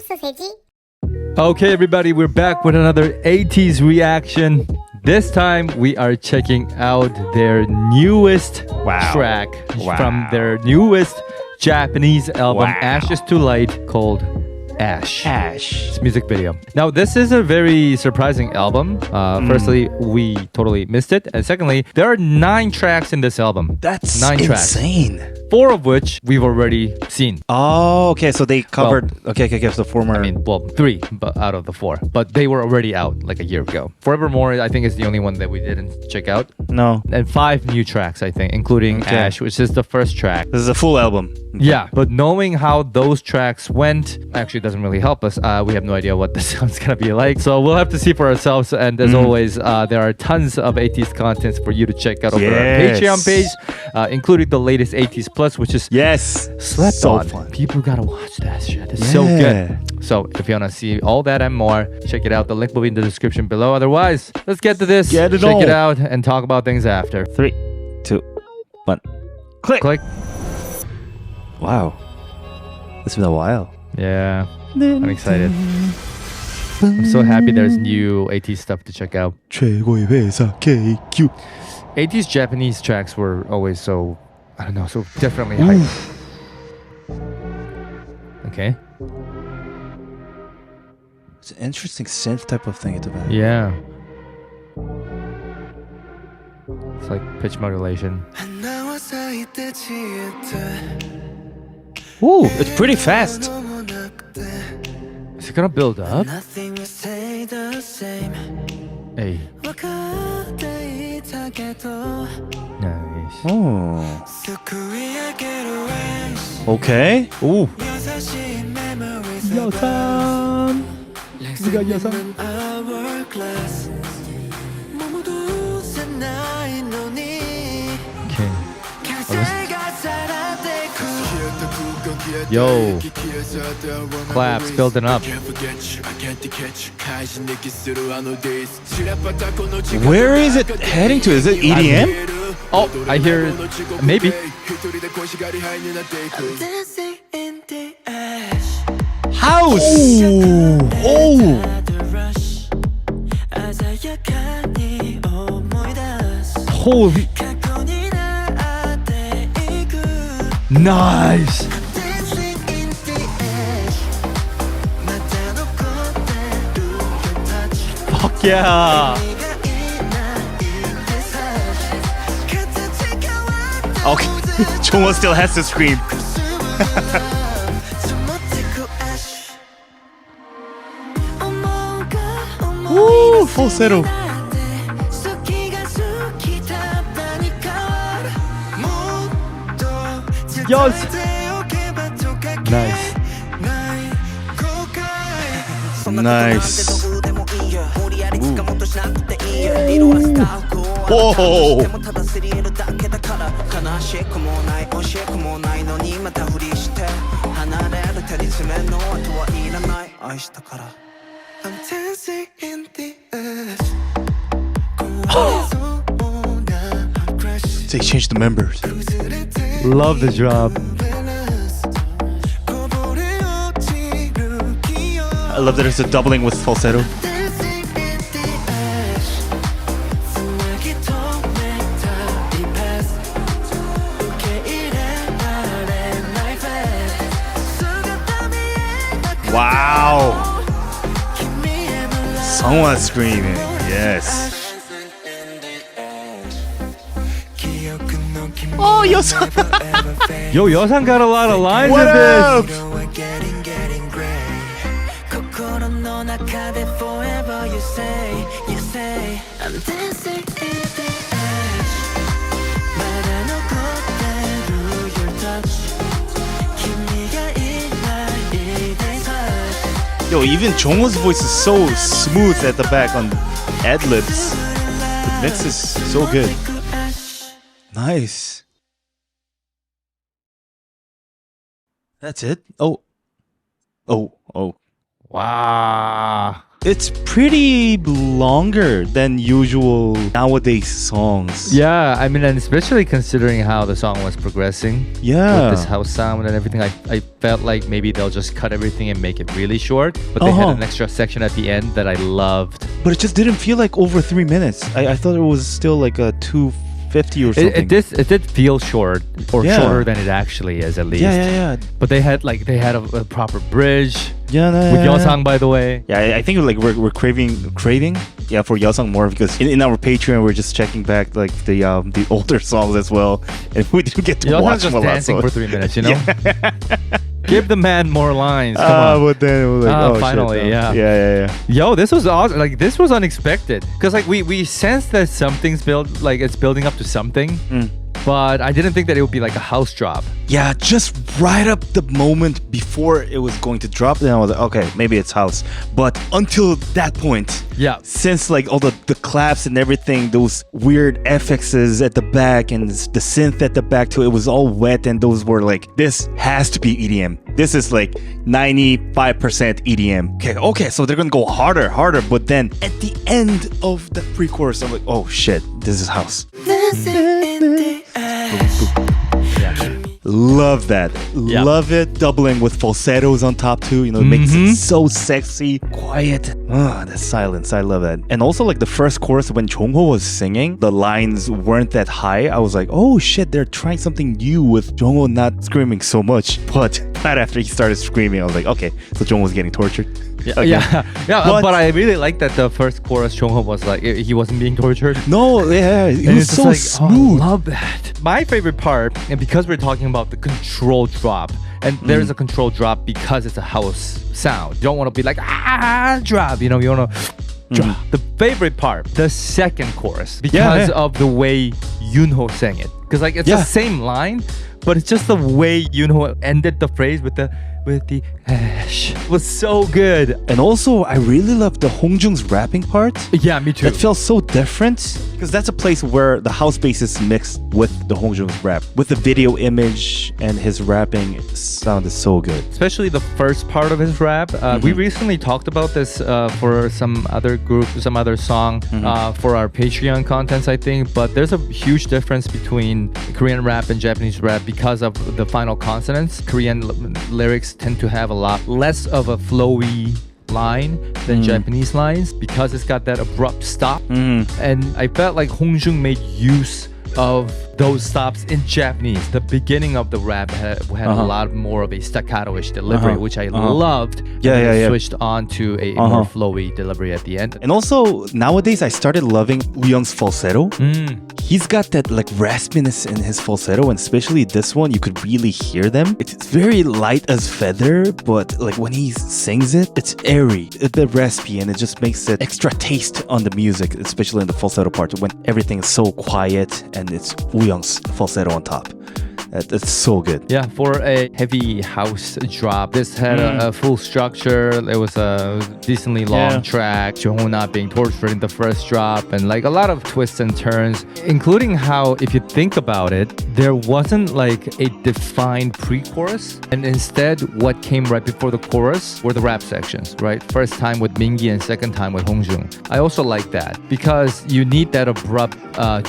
소세지. Okay, everybody, we're back with another ATEEZ reaction. This time, we are checking out their newest track from their newest Japanese album, Ashes to Light, called Ash. It's music video. Now, this is a very surprising album. Firstly, we totally missed it. And secondly, there are 9 tracks in this album. That's 9 tracks. insane. 4 of which we've already seen. Oh, okay. So they covered. Okay. So 4 more. I mean, well, 3 but out of the 4. But they were already out like a year ago. Forevermore, I think, is the only one that we didn't check out. No. And 5 new tracks, I think, including Ash, which is the first track. This is a full album. Yeah, but knowing how those tracks went actually doesn't really help us. We have no idea what the sound's gonna be like, so we'll have to see for ourselves. And as always, there are tons of ATEEZ contents for you to check out over our Patreon page, including the latest ATEEZ Plus, which is slept so on. fun. People gotta watch that shit. It's so good. So if you wanna see all that and more, check it out. The link will be in the description below. Otherwise, let's get to this. Check it out and talk about things after. 3, 2, 1. Click. Wow. It's been a while. Yeah. I'm excited. I'm so happy there's new ATEEZ stuff to check out. 최고의 회사 KQ. ATEEZ Japanese tracks were always so, I don't know, so definitely hype. Okay. It's an interesting synth type of thing at the back. Yeah. It's like pitch modulation. Ooh, it's pretty fast. Is it gonna build up? Hey. Nice. Oh. Okay. Ooh. 여상. 네가 여상. Okay. Yo, claps building up. Where is it heading to? Is it EDM? Oh, I hear maybe. House. Oh. Holy. Nice. Fuck yeah. Okay. Chungwoo still has to scream. Woo, falsetto. Yes. Nice. Nice. Whoa. They changed the members. Love the drop. I love that it's a doubling with falsetto. Wow. Someone screaming. Yes. Oh, Yosan. Yo, Yosan got a lot of lines What in up? this. Yo, even Jongwoo's voice is so smooth at the back on ad-libs. The mix is so good. Nice. That's it? Oh. Wow. it's pretty longer than usual nowadays songs. Yeah, I mean, and especially considering how the song was progressing. Yeah. With this house sound and everything, I felt like maybe they'll just cut everything and make it really short. But they had an extra section at the end that I loved. But it just didn't feel like over 3 minutes. I thought it was still like a 2:50 or something. It did feel short, or shorter than it actually is, at least. Yeah. But they had a proper bridge. Yeah, with Yeosang, by the way. Yeah, I think like we're craving for Yeosang more, because in our Patreon we're just checking back like the older songs as well, and we didn't get to watch just them a lot. dancing for 3 minutes, you know. Give the man more lines. Come on. But then it was like, finally, shit, no. yeah. Yeah. Yo, this was awesome. Like, this was unexpected, because like we sensed that something's it's building up to something. But I didn't think that it would be like a house drop. Yeah, just right up the moment before it was going to drop, then I was like, okay, maybe it's house. But until that point, since like all the claps and everything, those weird FXs at the back and the synth at the back too, it was all wet, and those were like, this has to be EDM. This is like 95% EDM. Okay, so they're gonna go harder, but then at the end of the pre-chorus, I'm like, oh shit, this is house. Love that. Love it. Doubling with falsettos on top too. You know, it makes it so sexy, quiet. The silence. I love that. And also like the first chorus when Jongho was singing, the lines weren't that high. I was like, oh shit, they're trying something new with Jongho not screaming so much. But right after he started screaming, I was like, okay, so Jongho was getting tortured. But I really like that the first chorus Jongho was like, he wasn't being tortured. No, it was so smooth. I love that. My favorite part, and because we're talking about the control drop, and there's a control drop because it's a house sound. You don't want to be like, drop, you know, you want to drop. The favorite part, the second chorus, because of the way Yoonho sang it. Because like it's the same line, but it's just the way Yoonho ended the phrase with the ash. It was so good. And also, I really love the Hongjoong's rapping part. Yeah, me too. It felt so different, because that's a place where the house bass is mixed with the Hongjoong's rap. With the video image and his rapping, it sounded so good. Especially the first part of his rap. We recently talked about this for some other group, some other song for our Patreon contents, I think. But there's a huge difference between Korean rap and Japanese rap because of the final consonants. Korean lyrics tend to have a lot less of a flowy line than Japanese lines, because it's got that abrupt stop. And I felt like Hongjoong made use of those stops in Japanese. The beginning of the rap had a lot more of a staccato-ish delivery, which I loved. Switched on to a more flowy delivery at the end. And also, nowadays, I started loving Wooyoung's falsetto. He's got that like raspiness in his falsetto, and especially this one, you could really hear them. It's very light as feather, but like when he sings it, it's airy, a bit raspy, and it just makes it extra taste on the music, especially in the falsetto part when everything is so quiet and it's Wooyoung's falsetto on top. That's so good. Yeah, for a heavy house drop, this had a full structure. There was a decently long track. Jongho not being tortured in the first drop, and like a lot of twists and turns, including how, if you think about it, there wasn't like a defined pre-chorus, and instead what came right before the chorus were the rap sections, right? First time with Mingi and second time with Hongjoong. I also like that, because you need that abrupt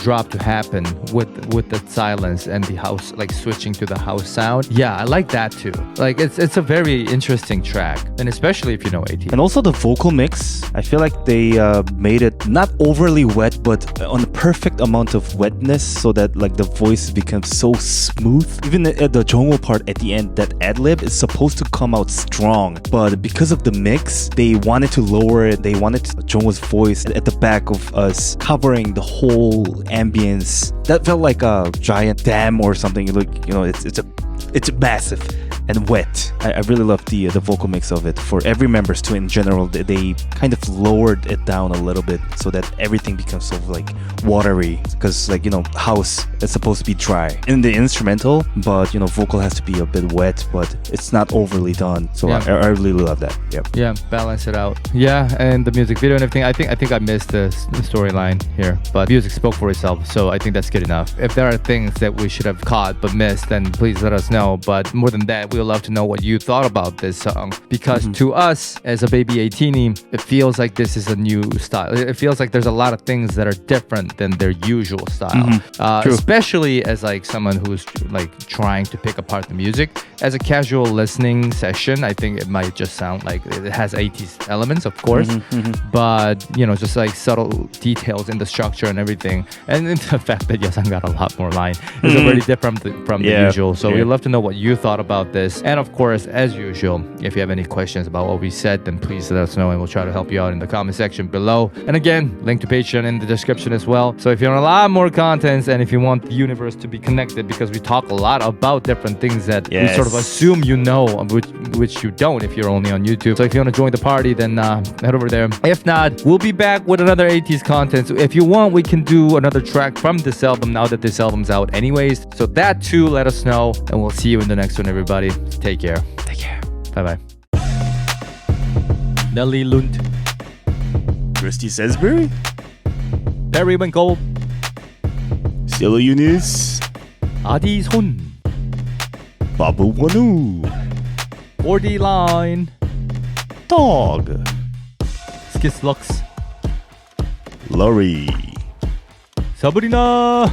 drop to happen with the silence and the house, like switching to the house sound. Yeah, I like that too. Like it's a very interesting track, and especially if you know ATEEZ. And also the vocal mix, I feel like they made it not overly wet, but on the perfect amount of wetness, so that like the voice becomes so smooth. Even the Jongho part at the end, that ad-lib is supposed to come out strong, but because of the mix, they wanted to lower it. They wanted Jongho's voice at the back of us covering the whole ambience. That felt like a giant dam or something. Like, you know, it's massive and wet. I really love the vocal mix of it. For every members too, in general, they kind of lowered it down a little bit so that everything becomes sort of like watery, because like, you know, house is supposed to be dry in the instrumental, but you know, vocal has to be a bit wet, but it's not overly done. So I really love that. Yeah, balance it out. Yeah, and the music video and everything, I think I missed the storyline here, but music spoke for itself, so I think that's good enough. If there are things that we should have caught but missed, then please let us know. But more than that, we we'd love to know what you thought about this song. Because to us, as a baby 18, it feels like this is a new style. It feels like there's a lot of things that are different than their usual style. Especially as like someone who's like trying to pick apart the music. As a casual listening session, I think it might just sound like it has ATEEZ elements, of course. But, you know, just like subtle details in the structure and everything. And the fact that Yeosang got a lot more line is already different from the usual. So we'd love to know what you thought about this. And of course, as usual, if you have any questions about what we said, then please let us know and we'll try to help you out in the comment section below. And again, link to Patreon in the description as well. So if you want a lot more contents and if you want the universe to be connected, because we talk a lot about different things that we sort of assume you know, which you don't if you're only on YouTube. So if you want to join the party, then head over there. If not, we'll be back with another ATEEZ content. So if you want, we can do another track from this album now that this album's out anyways. So that too, let us know. And we'll see you in the next one, everybody. Take care. Take care. Bye-bye. Nelly Lund. Christy Salisbury. Barry Winkle. Silo Eunice. ATEEZ Hun. Babu Wanu. 4D Line. Dog. Skislux. Laurie. Sabrina.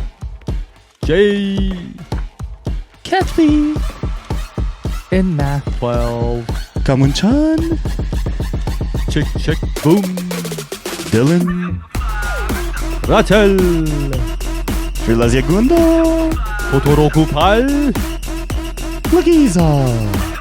Jay. Kathy. In Math 12. Kamun-chan. Chick Chick Boom. Dylan. Rachel. Trilazia Gundo. Totoro 98. Lagiza.